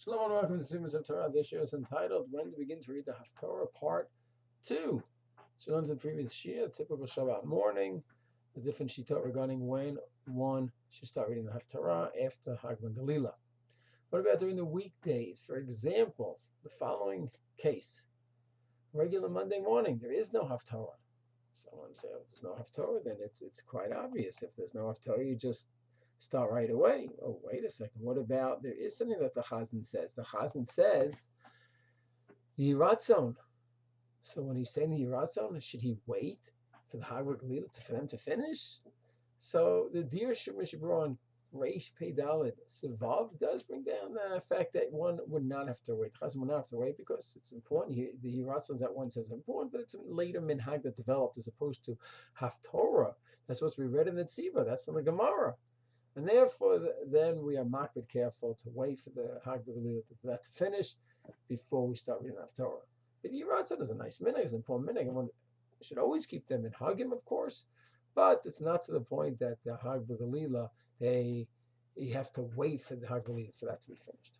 Shalom and welcome to Simas of Torah. This year is entitled When to Begin to Read the Haftorah Part 2. So learned in the previous Shia, typical Shabbat morning, the different Shittot regarding when one should start reading the Haftorah after Hagbah and Gelila. What about during the weekdays? For example, the following case. Regular Monday morning, there is no Haftorah. Someone say, if there's no Haftorah, then it's quite obvious. If there's no Haftorah, you just start right away. Oh, wait a second. What about, there is something that the Chazan says. The Chazan says, Yehi Razon. So when he's saying Yehi Razon, should he wait for the Hagbah Gelila for them to finish? So the Dir Shemishbron Reish Pei Dalet Sevav does bring down the fact that one would not have to wait. Chazan would not have to wait because it's important. The Yehi Razon that one says is important, but it's a later minhag that developed as opposed to Haftorah. That's supposed to be read in the Tziva. That's from the Gemara. And therefore, then we are makbid careful to wait for the Hagbah Gelila for that to finish before we start reading Haftorah. But Yehi Razon is a nice minhag, it's an important minhag, and one should always keep them in Hagim, of course, but it's not to the point that the Hagbah Gelila, you have to wait for the Hagbah Gelila for that to be finished.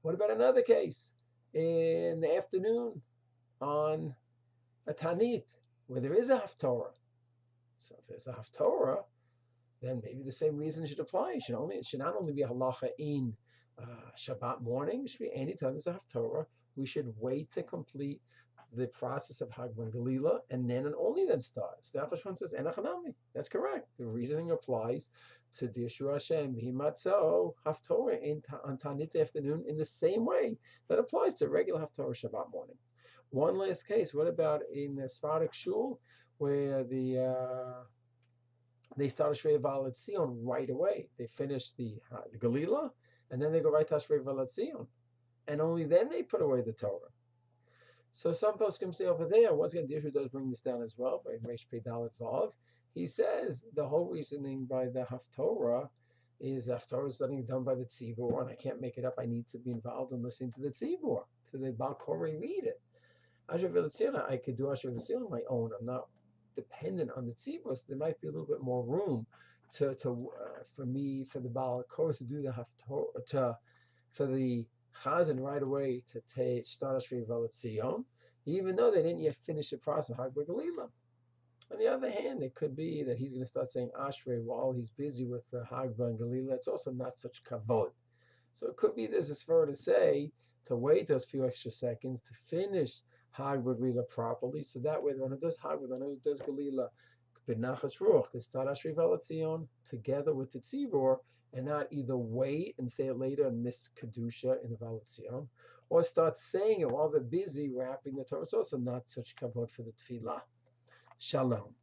What about another case? In the afternoon on a Tanit, where there is a Haftorah. So if there's a Haftorah, then maybe the same reason should apply. It should not only be a halacha in Shabbat morning, it should be any time there's a Haftorah. We should wait to complete the process of Hagbah and Gelila, and only then start. So the Ashrai says, Enachanami. That's correct. The reasoning applies to the Yeshua Hashem, Himatzo, Haftorah on Tanit afternoon in the same way that applies to regular Haftorah Shabbat morning. One last case. What about in the Sephardic Shul, where they start Ashrai Valat Zion right away. They finish the Gelila, and then they go right to Ashrai Valat Zion. And only then they put away the Torah. So some poskim say over there, once again, Yeshua does bring this down as well, by Reish Pei Dalet Vav. He says the whole reasoning by the Haftorah is something done by the Tzibur, and I can't make it up. I need to be involved in listening to the Tzibur, to the Baal Korei read it. Ashrai Valat Zion, I could do Ashrai Valat Zion on my own. I'm not dependent on the tzibur, so there might be a little bit more room for the Baal Korah to do the Haftorah, for the Chazan right away to start Ashrai Valat Zion, even though they didn't yet finish the process of Hagbah Gelila. On the other hand, it could be that he's going to start saying Ashray while he's busy with the Hagbah and Gelila. It's also not such kavod. So it could be there's a svara to say to wait those few extra seconds to finish Hagbah Gelila properly, so that way the one who does Hagbah, the one who does Gelila, b'nachas ruach, can start Ashrai Valat Zion together with the tzibur, and not either wait and say it later and miss kedusha in the Valat Zion, or start saying it while they're busy wrapping the Torah. It's also not such kavod for the tefillah. Shalom.